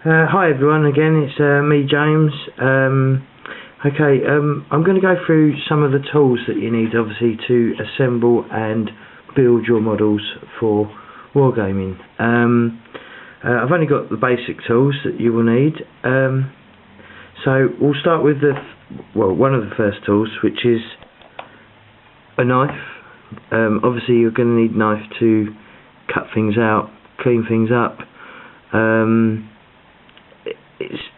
Hi everyone, again it's me James. I'm going to go through some of the tools that you need obviously to assemble and build your models for wargaming. I've only got the basic tools that you will need. So we'll start with one of the first tools, which is a knife. Obviously you're going to need a knife to cut things out, clean things up.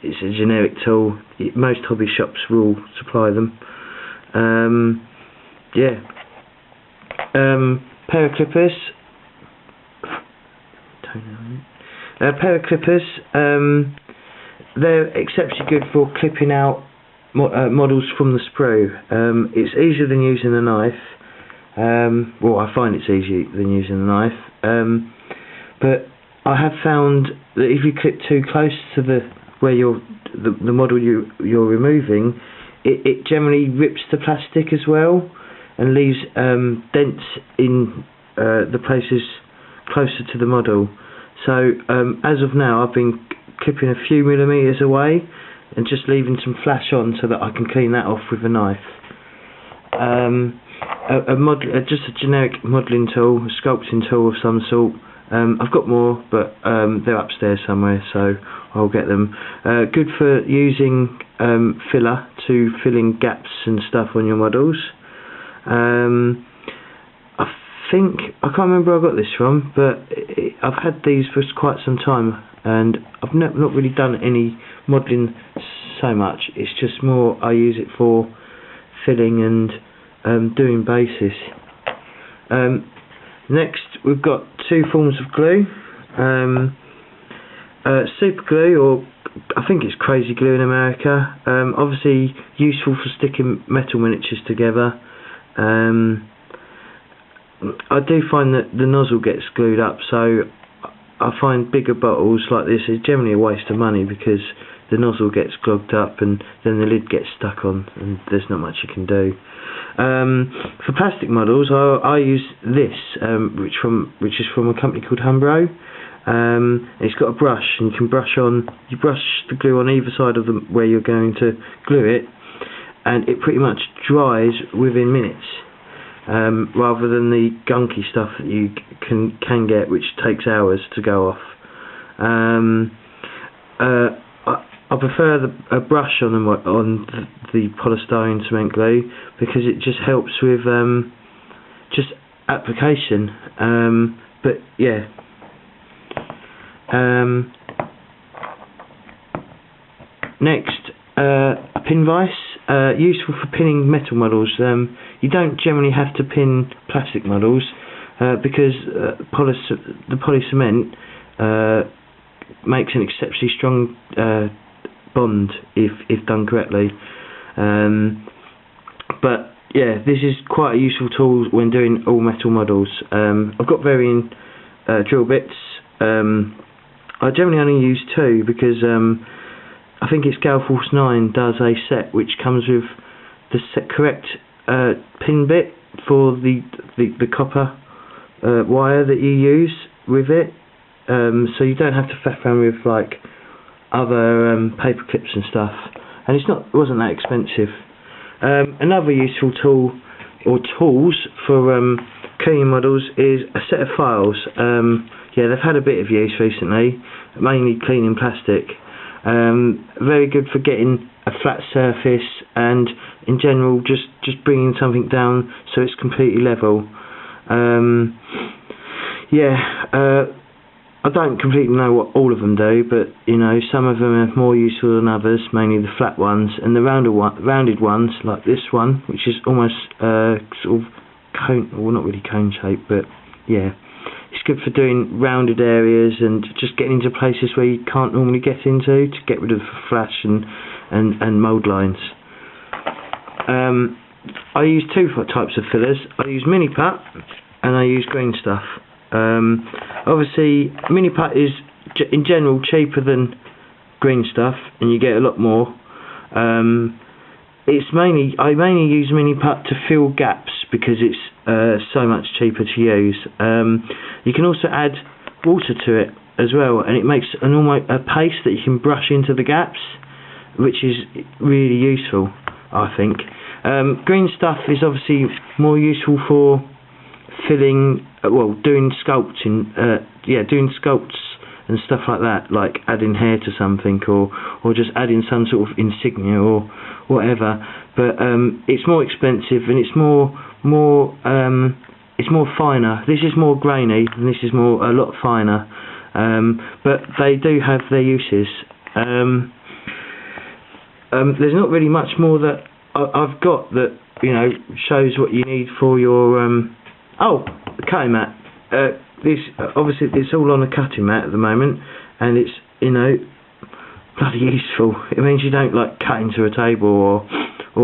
It's a generic tool. Most hobby shops will supply them. Pair of clippers. They're exceptionally good for clipping out models from the sprue. It's easier than using a knife. Well, I find it's easier than using a knife. But I have found that if you clip too close to the model you're removing, it generally rips the plastic as well and leaves dents in the places closer to the model. So as of now, I've been clipping a few millimeters away and just leaving some flash on so that I can clean that off with a knife. Just a generic modelling tool, a sculpting tool of some sort. I've got more, but they're upstairs somewhere, so I'll get them. Good for using filler to fill in gaps and stuff on your models. I can't remember where I got this from, but I've had these for quite some time, and I've not really done any modelling so much. It's just more I use it for filling and doing bases. Next, we've got two forms of glue. Super glue, or I think it's crazy glue in America. Obviously useful for sticking metal miniatures together. I do find that the nozzle gets glued up, so I find bigger bottles like this is generally a waste of money because the nozzle gets clogged up and then the lid gets stuck on and there's not much you can do. For plastic models, I use this, which is from a company called Umbro. It's got a brush, and you brush the glue on either side of where you're going to glue it, and it pretty much dries within minutes, rather than the gunky stuff that you can get, which takes hours to go off. I prefer a brush on the polystyrene cement glue because it just helps with just application. But yeah. Next, a pin vise, useful for pinning metal models. You don't generally have to pin plastic models because the poly cement makes an exceptionally strong bond if done correctly. But yeah, this is quite a useful tool when doing all metal models. I've got varying drill bits. I generally only use two because I think it's Gale Force 9 does a set which comes with the correct pin bit for the copper wire that you use with it, so you don't have to faff around with like other paper clips and stuff, and it wasn't that expensive. Another useful tool or tools for cleaning models is a set of files. Yeah, they've had a bit of use recently, mainly cleaning plastic. Very good for getting a flat surface and in general just bringing something down so it's completely level. I don't completely know what all of them do, but you know, some of them are more useful than others, mainly the flat ones, and the rounded ones like this one, which is almost sort of cone, well not really cone shaped, but yeah. It's good for doing rounded areas and just getting into places where you can't normally get into to get rid of the flash and mould lines. I use two types of fillers. I use mini putt and I use green stuff. Obviously mini putt is in general cheaper than green stuff and you get a lot more. I mainly use mini putt to fill gaps because it's so much cheaper to use. You can also add water to it as well, and it makes an almost a paste that you can brush into the gaps, which is really useful, I think. Green stuff is obviously more useful for filling, doing sculpting, doing sculpts and stuff like that, like adding hair to something, or just adding some sort of insignia or whatever. But it's more expensive, and it's more finer. This is more grainy, and this is a lot finer. But they do have their uses. There's not really much more that I've got that shows what you need for your cutting mat. This obviously it's all on a cutting mat at the moment, and it's bloody useful. It means you don't cut into a table or a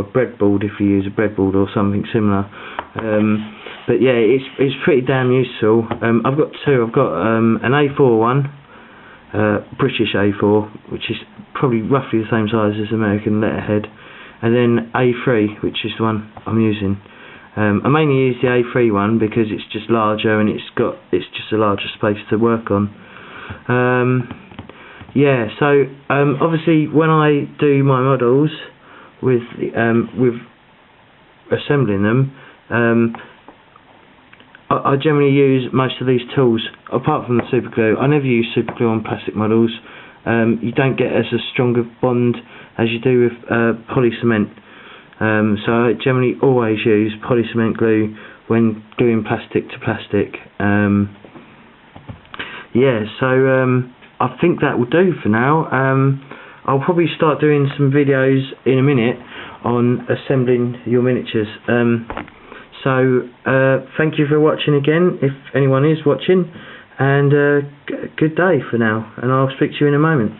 breadboard if you use a breadboard or something similar. But yeah, it's pretty damn useful. I've got two. I've got an A4 one, British A4, which is probably roughly the same size as American letterhead, and then A3, which is the one I'm using. I mainly use the A3 one because it's just larger and it's just a larger space to work on. So obviously when I do my models with assembling them, I generally use most of these tools, apart from the super glue. I never use super glue on plastic models. You don't get as a stronger bond as you do with poly cement. So I generally always use poly cement glue when gluing plastic to plastic. I think that will do for now. I'll probably start doing some videos in a minute on assembling your miniatures. Thank you for watching again, if anyone is watching, and good day for now, and I'll speak to you in a moment.